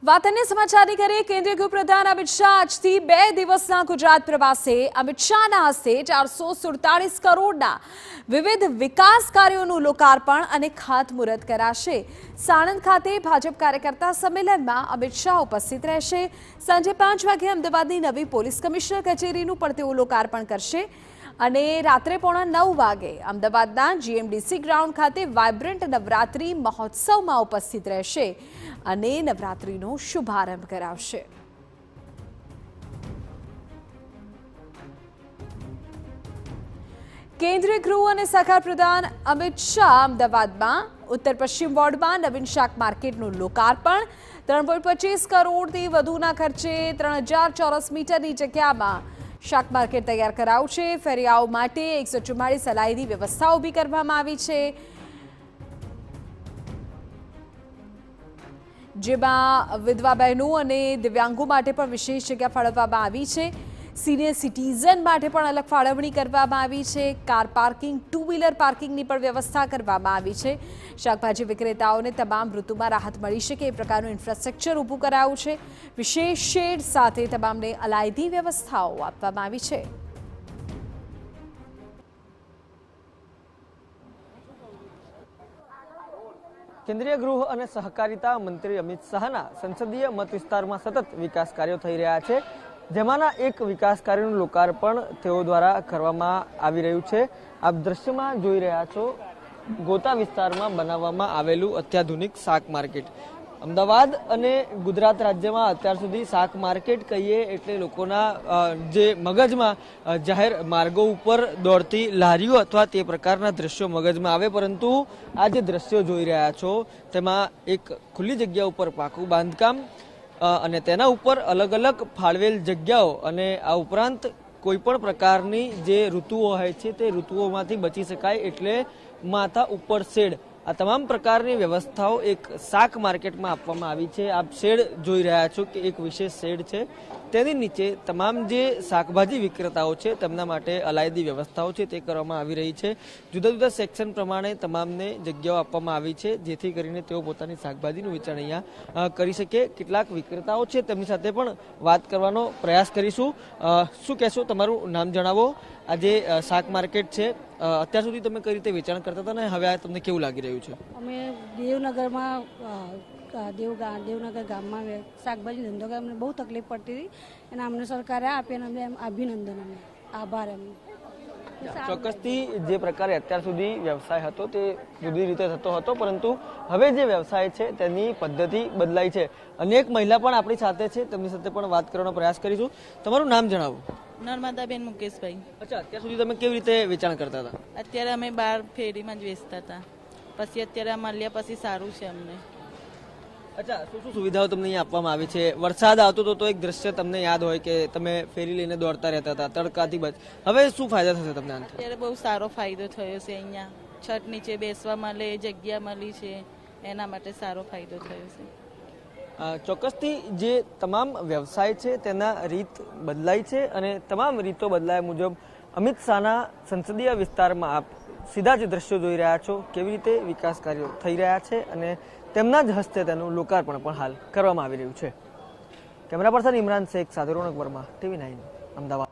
વાત અન્ય સમાચારની કરીએ। કેન્દ્રીય ગૃહપ્રધાન અમિત શાહ આજથી 2 દિવસના ગુજરાત પ્રવાસે। અમિત શાહના હસ્તે 447 કરોડના વિવિધ વિકાસ કાર્યોનું લોકાર્પણ અને ખાતમુહૂર્ત કરાશે। સાણંદ ખાતે ભાજપ કાર્યકર્તા સંમેલનમાં અમિત શાહ ઉપસ્થિત રહેશે। સાંજે 5 વાગે અમદાવાદની નવી પોલીસ કમિશનર કચેરીનું પણ તેઓ લોકાર્પણ કરશે અને રાત્રે 9:15 વાગે અમદાવાદના જીએમડીસી ગ્રાઉન્ડ ખાતે વાઇબ્રન્ટ નવરાત્રી મહોત્સવમાં ઉપસ્થિત રહેશે અને નવરાત્રીનો શુભારંભ કરાવશે। કેન્દ્રીય ગૃહ અને સહકાર પ્રધાન અમિત શાહ અમદાવાદમાં ઉત્તર પશ્ચિમ વોર્ડમાં નવીન શાક માર્કેટનું લોકાર્પણ। 3.25 કરોડથી વધુના ખર્ચે 3000 ચોરસ મીટરની જગ્યામાં શાક માર્કેટ તૈયાર કરાયું છે। ફેરિયાઓ માટે 144 અલાયદી વ્યવસ્થા ઊભી કરવામાં આવી છે, જેમાં વિધવા બહેનો અને દિવ્યાંગો માટે પણ વિશેષ જગ્યા ફાળવવામાં આવી છે। સિનિયર સિટીઝન માટે પણ અલગ ફાળવણી કરવામાં આવી છે। કાર પાર્કિંગ, 2 વ્હીલર પાર્કિંગની પણ વ્યવસ્થા કરવામાં આવી છે। શાકભાજી વિક્રેતાઓને તમામ ઋતુમાં રાહત મળી શકે એ પ્રકારનું ઇન્ફ્રાસ્ટ્રક્ચર ઊભું કરાયું છે। વિશેષ શેડ સાથે તમામને અલાયદી વ્યવસ્થાઓ આપવામાં આવી છે। કેન્દ્રીય ગૃહ અને સહકારિતા મંત્રી અમિત શાહના સંસદીય મત વિસ્તારમાં સતત વિકાસ કાર્યો થઈ રહ્યા છે, જેમાંના એક વિકાસ કાર્યનું લોકાર્પણ તેઓ દ્વારા કરવામાં આવી રહ્યું છે। આપ દ્રશ્યમાં જોઈ રહ્યા છો, ગોતા વિસ્તારમાં બનાવવામાં આવેલું અત્યાધુનિક શાક માર્કેટ। અમદાવાદ અને ગુજરાત રાજ્યમાં અત્યાર સુધી શાક માર્કેટ કહીએ એટલે લોકોના જે મગજમાં જાહેર માર્ગો ઉપર દોડતી લારીઓ અથવા તે પ્રકારના દ્રશ્યો મગજમાં આવે, પરંતુ આ જે દ્રશ્યો જોઈ રહ્યા છો તેમાં એક ખુલ્લી જગ્યા ઉપર પાકું બાંધકામ અને તેના ઉપર અલગ અલગ ફાળવેલ જગ્યાઓ અને આ ઉપરાંત કોઈ પણ પ્રકારની જે ઋતુઓ હોય છે તે ઋતુઓમાંથી બચી શકાય એટલે માથા ઉપર શેડ, આ તમામ પ્રકારની વ્યવસ્થાઓ એક શાક માર્કેટમાં આપવામાં આવી છે। આપ શેડ જોઈ રહ્યા છો કે એક વિશેષ શેડ છે, તેની નીચે તમામ જે શાકભાજી વિક્રેતાઓ છે તેમના માટે અલાયદી વ્યવસ્થાઓ છે તે કરવામાં આવી રહી છે। જુદા જુદા સેક્શન પ્રમાણે તમામને જગ્યાઓ આપવામાં આવી છે, જેથી કરીને તેઓ પોતાની શાકભાજીનું વેચાણ અહીંયા કરી શકે। કેટલાક વિક્રેતાઓ છે તેમની સાથે પણ વાત કરવાનો પ્રયાસ કરીશું। શું કહેશો, તમારું નામ જણાવો। આ જે શાક માર્કેટ છે અત્યાર સુધી તમે કઈ રીતે વેચાણ કરતા હતા ને હવે આ તમને કેવું લાગી રહ્યું છે? અમે દેવનગરમાં દેવનગર ગામમાં શાકભાજી ધંધો કરે, અમને બહુ તકલીફ પડતી હતી અને અમને સરકારે આપી અને અમને અભિનંદન, અમને આભાર એમને। ચોક્કસથી જે પ્રકારે અત્યાર સુધી વ્યવસાય હતો તે જુદી રીતે થતો હતો, પરંતુ હવે જે વ્યવસાય છે તેની પદ્ધતિ બદલાઈ છે। અનેક મહિલા પણ આપણી સાથે છે, તેમની સાથે પણ વાત કરવાનો પ્રયાસ કરીશું। તમારું નામ જણાવો। નર્મદાબેન મુકેશભાઈ। અચ્છા, અત્યાર સુધી તમે કેવી રીતે વેચાણ કરતા હતા? અત્યારે અમે બહાર ફેરીમાં જ વેચતા હતા, પછી અત્યારે મળ્યા પછી સારું છે અમને। અચ્છા, શું શું સુવિધાઓ તમને અહીંયા આપવામાં આવી છે? વરસાદ આવતો હતો તો એક દ્રશ્ય તમને યાદ હોય કે તમે ફેરી લઈને દોડતા રહેતા હતા તડકાથી બચ, હવે શું ફાયદા થશે તમને? અત્યારે બહુ સારો ફાયદો થયો છે, અહીંયા છત નીચે બેસવા મળે, જગ્યા મળી છે, એના માટે સારો ફાયદો થયો છે। ચોક્કસથી જે તમામ વ્યવસાય છે તેના રીત બદલાય છે અને તમામ રીતો બદલાયા મુજબ અમિત શાહના સંસદીય વિસ્તારમાં આપ સીધા જ દ્રશ્યો જોઈ રહ્યા છો, કેવી રીતે વિકાસ કાર્યો થઈ રહ્યા છે અને તેમના જ હસ્તે તેનું લોકાર્પણ પણ હાલ કરવામાં આવી રહ્યું છે। કેમેરા પર્સન ઇમરાન શેખ સાથે રોનક વર્મા, TV9 અમદાવાદ।